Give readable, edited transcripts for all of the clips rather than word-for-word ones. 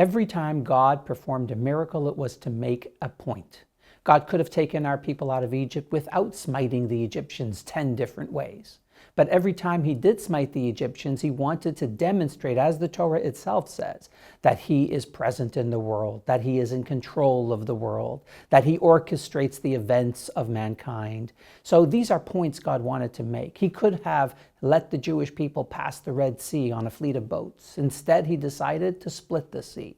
Every time God performed a miracle, it was to make a point. God could have taken our people out of Egypt without smiting the Egyptians 10 different ways. But every time he did smite the Egyptians, he wanted to demonstrate, as the Torah itself says, that he is present in the world, that he is in control of the world, that he orchestrates the events of mankind. So these are points God wanted to make. He could have let the Jewish people pass the Red Sea on a fleet of boats. Instead, he decided to split the sea.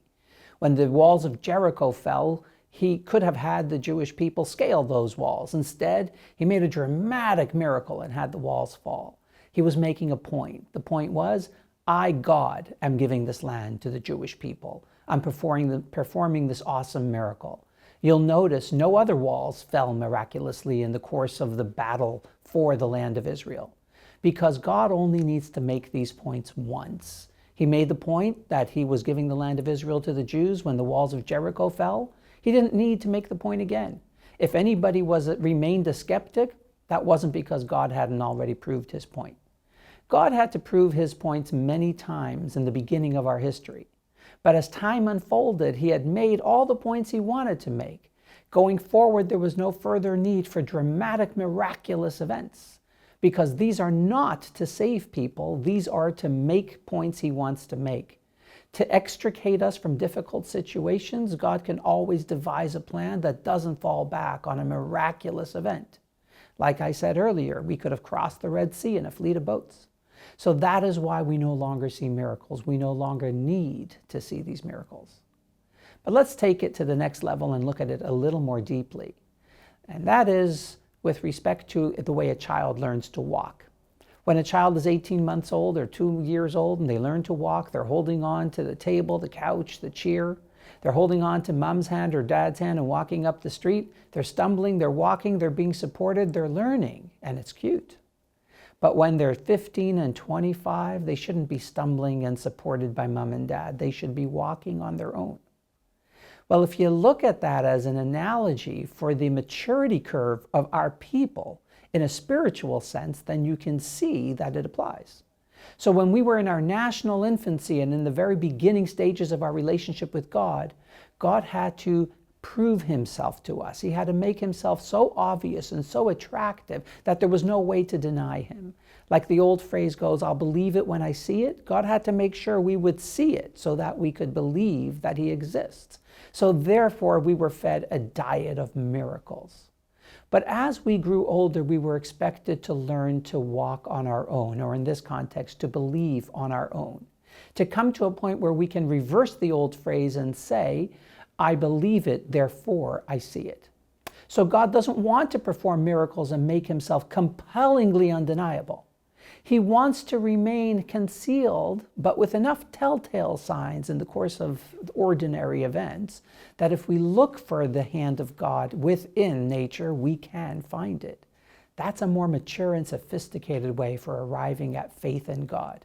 When the walls of Jericho fell, he could have had the Jewish people scale those walls. Instead, he made a dramatic miracle and had the walls fall. He was making a point. The point was, I, God, am giving this land to the Jewish people. I'm performing this awesome miracle. You'll notice no other walls fell miraculously in the course of the battle for the land of Israel, because God only needs to make these points once. He made the point that he was giving the land of Israel to the Jews when the walls of Jericho fell. He didn't need to make the point again. If anybody remained a skeptic, that wasn't because God hadn't already proved his point. God had to prove his points many times in the beginning of our history. But as time unfolded, he had made all the points he wanted to make. Going forward, there was no further need for dramatic, miraculous events, because these are not to save people. These are to make points he wants to make. To extricate us from difficult situations, God can always devise a plan that doesn't fall back on a miraculous event. Like I said earlier, we could have crossed the Red Sea in a fleet of boats. So that is why we no longer see miracles. We no longer need to see these miracles. But let's take it to the next level and look at it a little more deeply. And that is with respect to the way a child learns to walk. When a child is 18 months old or 2 years old and they learn to walk, they're holding on to the table, the couch, the chair. They're holding on to mom's hand or dad's hand and walking up the street. They're stumbling, they're walking, they're being supported, they're learning, and it's cute. But when they're 15 and 25, they shouldn't be stumbling and supported by mom and dad. They should be walking on their own. Well, if you look at that as an analogy for the maturity curve of our people, in a spiritual sense, then you can see that it applies. So when we were in our national infancy and in the very beginning stages of our relationship with God, God had to prove himself to us. He had to make himself so obvious and so attractive that there was no way to deny him. Like the old phrase goes, I'll believe it when I see it. God had to make sure we would see it so that we could believe that he exists. So therefore, we were fed a diet of miracles. But as we grew older, we were expected to learn to walk on our own, or in this context, to believe on our own. To come to a point where we can reverse the old phrase and say, I believe it, therefore I see it. So God doesn't want to perform miracles and make himself compellingly undeniable. He wants to remain concealed, but with enough telltale signs in the course of ordinary events that if we look for the hand of God within nature, we can find it. That's a more mature and sophisticated way for arriving at faith in God.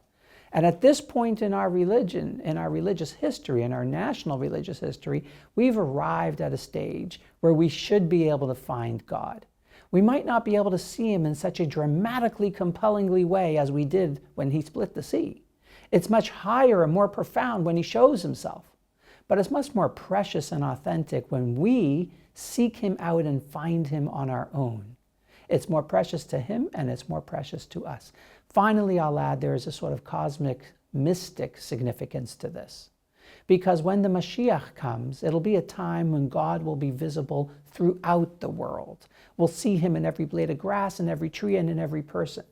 And at this point in our religion, in our religious history, in our national religious history, we've arrived at a stage where we should be able to find God. We might not be able to see him in such a dramatically, compellingly way as we did when he split the sea. It's much higher and more profound when he shows himself. But it's much more precious and authentic when we seek him out and find him on our own. It's more precious to him and it's more precious to us. Finally, I'll add there is a sort of cosmic, mystic significance to this. Because when the Mashiach comes, it'll be a time when God will be visible throughout the world. We'll see him in every blade of grass, in every tree, and in every person.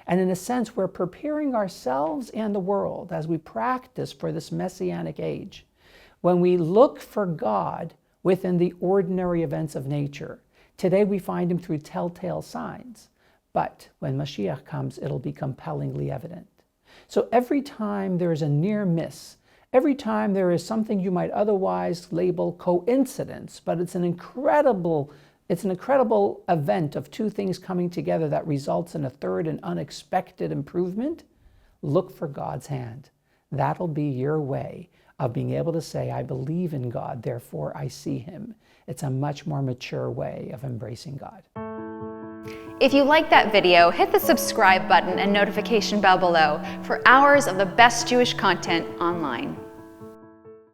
And in a sense, we're preparing ourselves and the world as we practice for this messianic age. When we look for God within the ordinary events of nature, today we find him through telltale signs. But when Mashiach comes, it'll be compellingly evident. So every time there's a near miss, every time there is something you might otherwise label coincidence, but it's an incredible event of two things coming together that results in a third and unexpected improvement, look for God's hand. That'll be your way of being able to say, I believe in God, therefore I see him. It's a much more mature way of embracing God. If you like that video, hit the subscribe button and notification bell below for hours of the best Jewish content online.